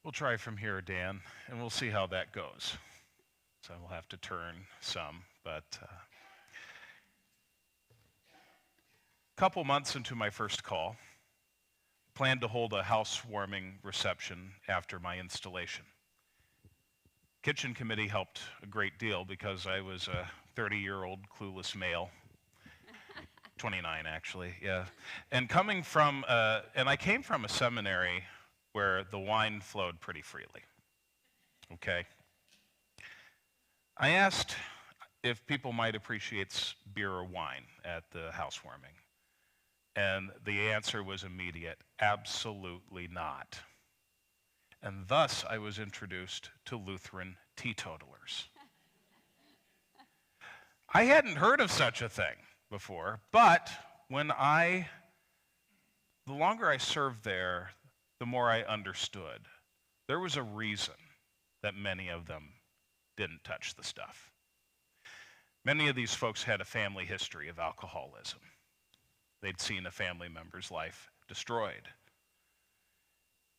We'll try from here, Dan, and we'll see how that goes. So we'll have to turn some, but a couple months into my first call, planned to hold a housewarming reception after my installation. Kitchen committee helped a great deal because I was a 30-year-old clueless male. 29 actually, yeah. And I came from a seminary where the wine flowed pretty freely, okay? I asked if people might appreciate beer or wine at the housewarming, and the answer was immediate: absolutely not. And thus I was introduced to Lutheran teetotalers. I hadn't heard of such a thing before, but the longer I served there, the more I understood. There was a reason that many of them didn't touch the stuff. Many of these folks had a family history of alcoholism. They'd seen a family member's life destroyed.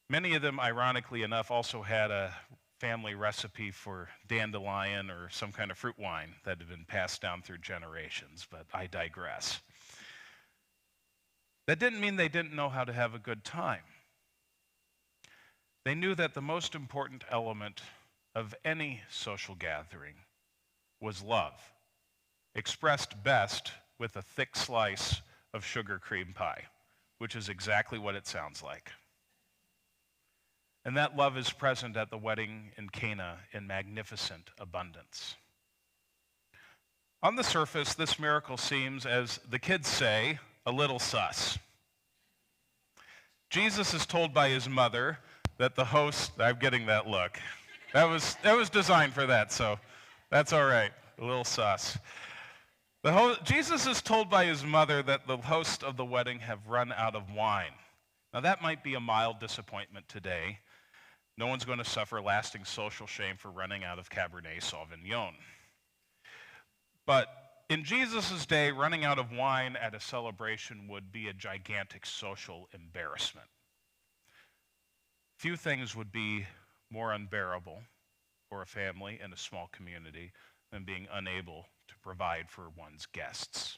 Many of them, ironically enough, also had a family recipe for dandelion or some kind of fruit wine that had been passed down through generations, but I digress. That didn't mean they didn't know how to have a good time. They knew that the most important element of any social gathering was love, expressed best with a thick slice of sugar cream pie, which is exactly what it sounds like. And that love is present at the wedding in Cana in magnificent abundance. On the surface, this miracle seems, as the kids say, a little sus. Jesus is told by his mother that the host, I'm getting that look. That was designed for that, so that's all right, a little sus. Jesus is told by his mother that the hosts of the wedding have run out of wine. Now that might be a mild disappointment today. No one's going to suffer lasting social shame for running out of Cabernet Sauvignon. But in Jesus' day, running out of wine at a celebration would be a gigantic social embarrassment. Few things would be more unbearable for a family and a small community than being unable to provide for one's guests.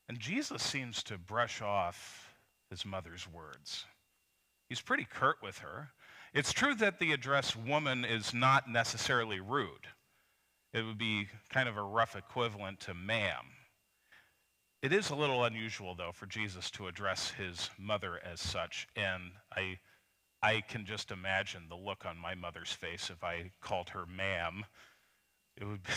And Jesus seems to brush off his mother's words. He's pretty curt with her. It's true that the address woman is not necessarily rude. It would be kind of a rough equivalent to ma'am. It is a little unusual, though, for Jesus to address his mother as such, and I can just imagine the look on my mother's face if I called her ma'am. It would be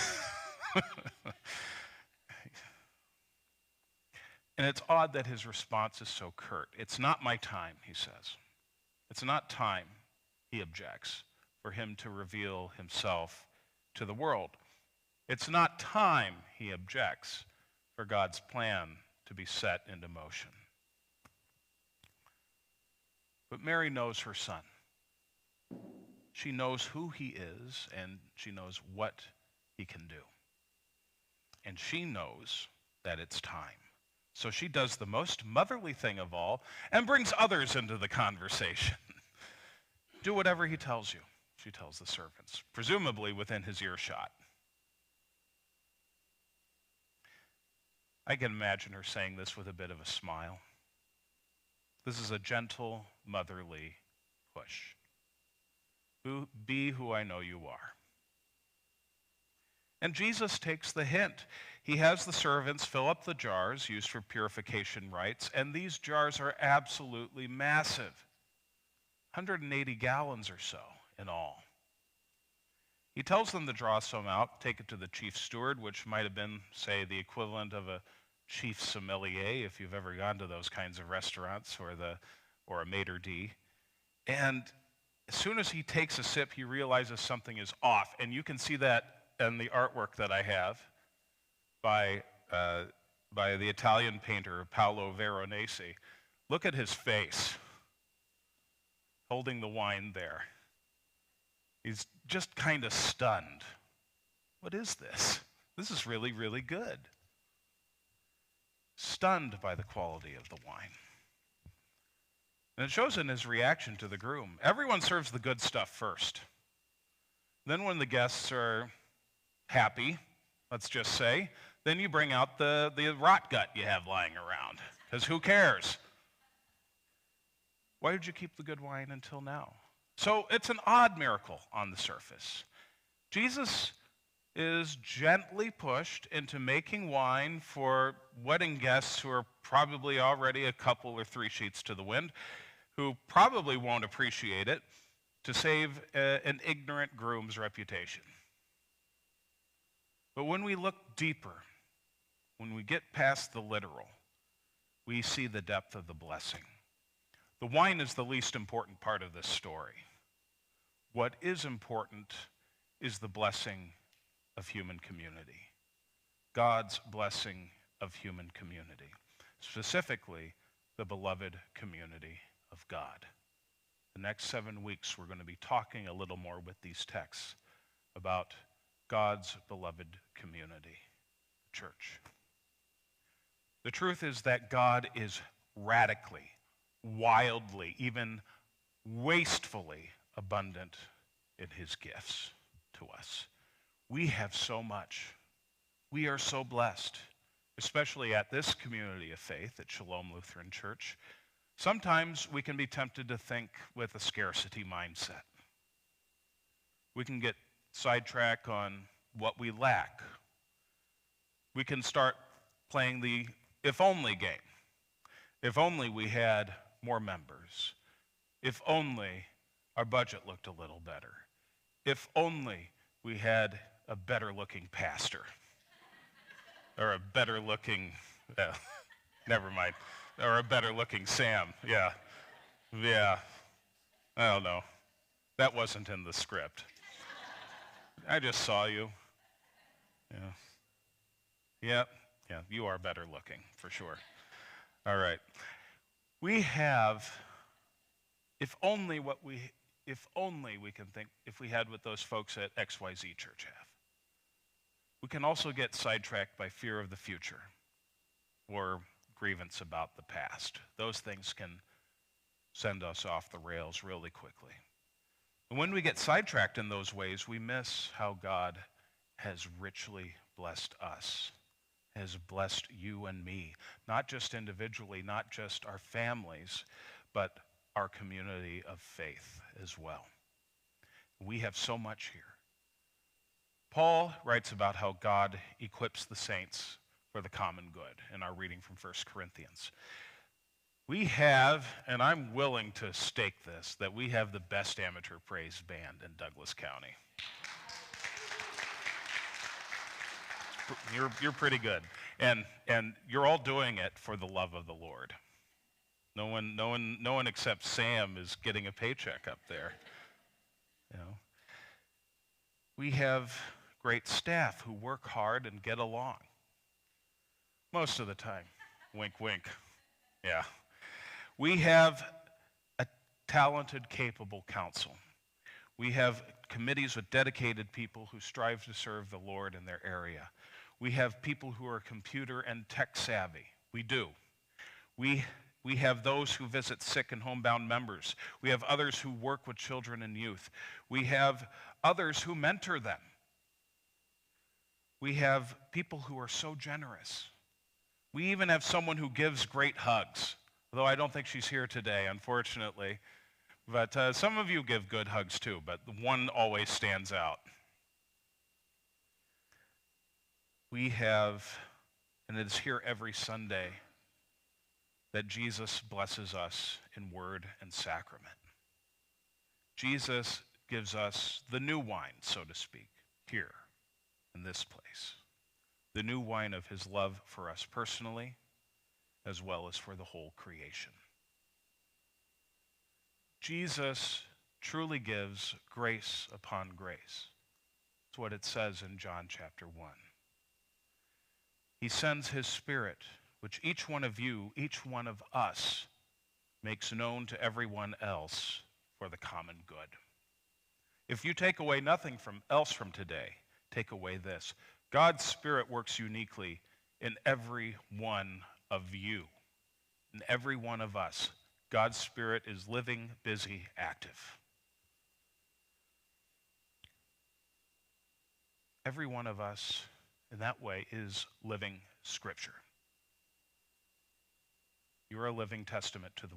And it's odd that his response is so curt. It's not my time, he says. It's not time, he objects, for him to reveal himself to the world. It's not time, he objects, for God's plan to be set into motion. But Mary knows her son. She knows who he is, and she knows what he can do. And she knows that it's time. So she does the most motherly thing of all and brings others into the conversation. Do whatever he tells you, she tells the servants, presumably within his earshot. I can imagine her saying this with a bit of a smile. This is a gentle, motherly push. Be who I know you are. And Jesus takes the hint. He has the servants fill up the jars used for purification rites, and these jars are absolutely massive. 180 gallons or so in all. He tells them to draw some out, take it to the chief steward, which might have been, say, the equivalent of a chief sommelier, if you've ever gone to those kinds of restaurants, or a maitre d'. And as soon as he takes a sip, he realizes something is off. And you can see that in the artwork that I have by the Italian painter Paolo Veronese. Look at his face, holding the wine there. He's just kind of stunned. What is this? This is really, really good. Stunned by the quality of the wine. And it shows in his reaction to the groom. Everyone serves the good stuff first. Then when the guests are happy, let's just say, then you bring out the rot gut you have lying around, because who cares? Why did you keep the good wine until now? So it's an odd miracle on the surface. Jesus is gently pushed into making wine for wedding guests who are probably already a couple or three sheets to the wind, who probably won't appreciate it, to save an ignorant groom's reputation. But when we look deeper, when we get past the literal, we see the depth of the blessing. The wine is the least important part of this story. What is important is the blessing of human community. God's blessing of human community. Specifically, the beloved community of God. The next 7 weeks, we're going to be talking a little more with these texts about God's beloved community, church. The truth is that God is radically, wildly, even wastefully abundant in his gifts to us. We have so much. We are so blessed, especially at this community of faith at Shalom Lutheran Church. Sometimes we can be tempted to think with a scarcity mindset. We can get sidetracked on what we lack. We can start playing the if only game. If only we had more members. If only our budget looked a little better. If only we had a better looking pastor. Or a better looking, never mind. Or a better looking Sam, yeah. I don't know. That wasn't in the script. I just saw you. Yeah, you are better looking, for sure. All right. We have, if only we can think, if we had what those folks at XYZ Church have. We can also get sidetracked by fear of the future or grievance about the past. Those things can send us off the rails really quickly. And when we get sidetracked in those ways, we miss how God has richly blessed us, has blessed you and me, not just individually, not just our families, but our community of faith as well. We have so much here. Paul writes about how God equips the saints for the common good in our reading from 1 Corinthians. We have, and I'm willing to stake this, that we have the best amateur praise band in Douglas County. You're pretty good. And you're all doing it for the love of the Lord. No one except Sam is getting a paycheck up there. You know. We have great staff who work hard and get along. Most of the time. Wink, wink. Yeah. We have a talented, capable council. We have committees with dedicated people who strive to serve the Lord in their area. We have people who are computer and tech savvy. We do. We have those who visit sick and homebound members. We have others who work with children and youth. We have others who mentor them. We have people who are so generous. We even have someone who gives great hugs, although I don't think she's here today, unfortunately. But some of you give good hugs too, but the one always stands out. We have, and it is here every Sunday, that Jesus blesses us in word and sacrament. Jesus gives us the new wine, so to speak, here in this place. The new wine of his love for us personally, as well as for the whole creation. Jesus truly gives grace upon grace. That's what it says in John chapter 1. He sends his Spirit, which each one of you, each one of us, makes known to everyone else for the common good. If you take away nothing else from today, take away this. God's Spirit works uniquely in every one of you, in every one of us. God's Spirit is living, busy, active. Every one of us, in that way, is living Scripture. You are a living testament to the